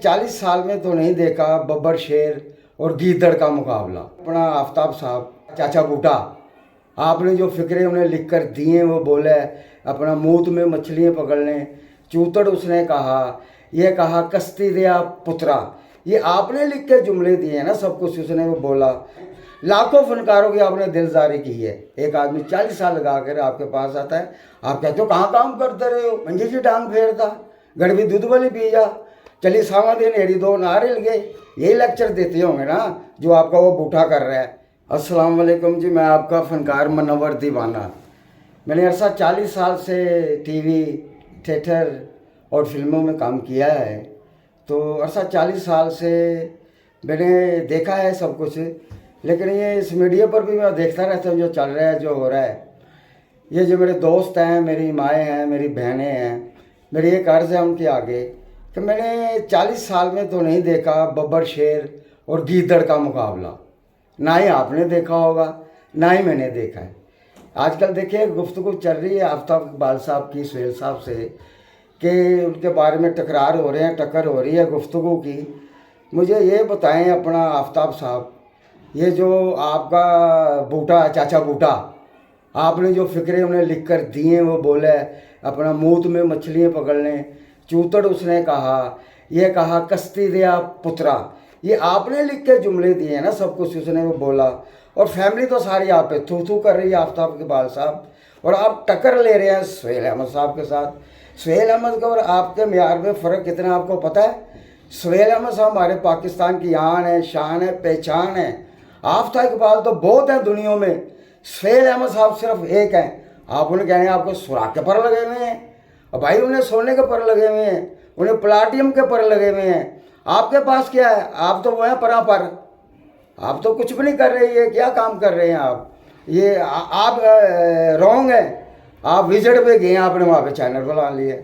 40 साल में तो नहीं देखा बब्बर शेर और गीदड़ का मुकाबला। अपना आफ्ताब साहब चाचा बूटा, आपने जो फिक्रे उन्हें लिख कर दिए वो बोले अपना मूत में मछलियाँ पकड़ने। चूतड़ उसने कहा, ये कहा कश्ती दिया पुत्रा, ये आपने लिख के जुमले दिए हैं ना, सब कुछ उसने वो बोला। लाखों फनकारों की आपने दिलदारी की है। एक आदमी 40 साल लगा कर आपके पास आता है, आप कहते हो कहाँ काम करते रहे हो, मंजी जी टांग फेरता, गड़बी दूध वाली पी जा, चली सावा दिन हेड़ी दो नारे लगे। यही लेक्चर देते होंगे ना जो आपका वो बूढ़ा कर रहा है। अस्सलाम वालेकुम जी, मैं आपका फनकार मनव्वर दीवाना। मैंने अरसा 40 साल से टीवी, थिएटर और फिल्मों में काम किया है। तो अरसा 40 साल से मैंने देखा है सब कुछ। लेकिन ये इस मीडिया पर भी मैं देखता रहता हूँ जो चल रहा है, जो हो रहा है। ये जो मेरे दोस्त हैं, मेरी माएँ हैं, मेरी बहनें हैं, मेरी एक अर्ज़ है उनके आगे कि मैंने 40 साल में तो नहीं देखा बब्बर शेर और गीदड़ का मुकाबला। ना ही आपने देखा होगा, ना ही मैंने देखा है। आजकल देखिए गुफ्तगू चल रही है आफ्ताब इकबाल साहब की, सुहेल साहब से, कि उनके बारे में टकरार हो रहे हैं, टक्कर हो रही है गुफ्तगू की। मुझे ये बताएं अपना आफ्ताब साहब, ये जो आपका बूटा चाचा बूटा, आपने जो फिक्रे उन्हें लिख कर दिए वो बोले अपना मूत में मछलियाँ पकड़ने। चूतड़ उसने कहा, ये कहा कश्ती दिया पुत्रा, ये आपने लिख के जुमले दिए हैं ना, सब कुछ उसने वो बोला। और फैमिली तो सारी आप पे थू थू कर रही है आफ्ताब इकबाल साहब, और आप टक्कर ले रहे हैं सुहेल अहमद साहब के साथ। सुहेल अहमद का और आपके म्यार में फ़र्क कितना आपको पता है? सुहेल अहमद साहब हमारे पाकिस्तान की आन है, शान है, पहचान है। आफ्ताब इकबाल तो बहुत हैं दुनिया में, सुहेल अहमद साहब सिर्फ एक हैं। आप उन्हें कह रहे हैं आपको सुराख के पर लगे हुए हैं, और भाई उन्हें सोने के पर लगे हुए हैं, उन्हें प्लाटियम के पर लगे हुए हैं। आपके पास क्या है? आप तो वो हैं परा पर, आप तो कुछ भी नहीं कर रहे। ये क्या काम कर रहे हैं आप? ये आप रॉन्ग है। आप विजिट पे गए, आपने वहाँ पे चैनल बुला लिए,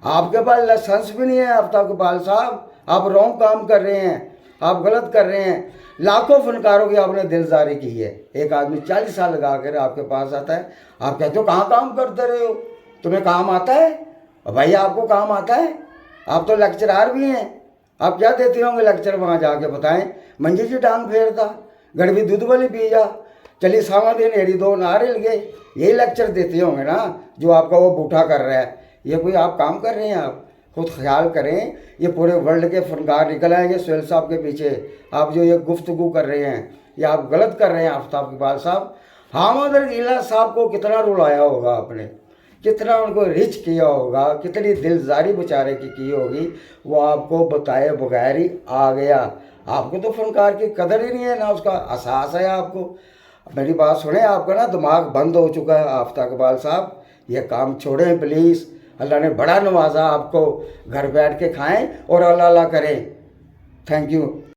आपके पास लाइसेंस भी नहीं है आफ्ताब इकबाल साहब। आप रॉन्ग काम कर रहे हैं, आप गलत कर रहे हैं। लाखों फनकारों की आपने दिलदारी की है। एक आदमी 40 साल लगा कर आपके पास आता है, आप कहते हो कहाँ काम करते रहे हो, तुम्हें काम आता है? और भाई आपको काम आता है? आप तो लेक्चरार भी हैं, आप क्या देते होंगे लेक्चर वहाँ जाके बताएं? मंजी जी टांग फेरता, गड़बी दूध वाली पी जा, चली सावा दिन हेड़ी दो नारे लगे। यही लेक्चर देते होंगे ना जो आपका वो बूढ़ा कर रहा है। ये कोई आप काम कर रहे हैं? आप खुद ख्याल करें। ये पूरे वर्ल्ड के फनकार निकल आएंगे सुहेल साहब के पीछे। आप जो ये गुफ्तगू कर रहे हैं, ये आप गलत कर रहे हैं आफ्ताब इकबाल साहब। हामिद रज़ीला साहब को कितना रुलाया होगा आपने, कितना उनको रिच किया होगा, कितनी दिलदारी बेचारे की होगी, वो आपको बताए बगैर ही आ गया। आपको तो फनकार की कदर ही नहीं है, ना उसका एहसास है आपको। मेरी बात सुने, आपका ना दिमाग बंद हो चुका है आफ्ताब इकबाल साहब। ये काम छोड़ें प्लीज़। अल्लाह ने बड़ा नवाजा आपको, घर बैठ के खाएं और अल्लाह अल्लाह करें। Thank you.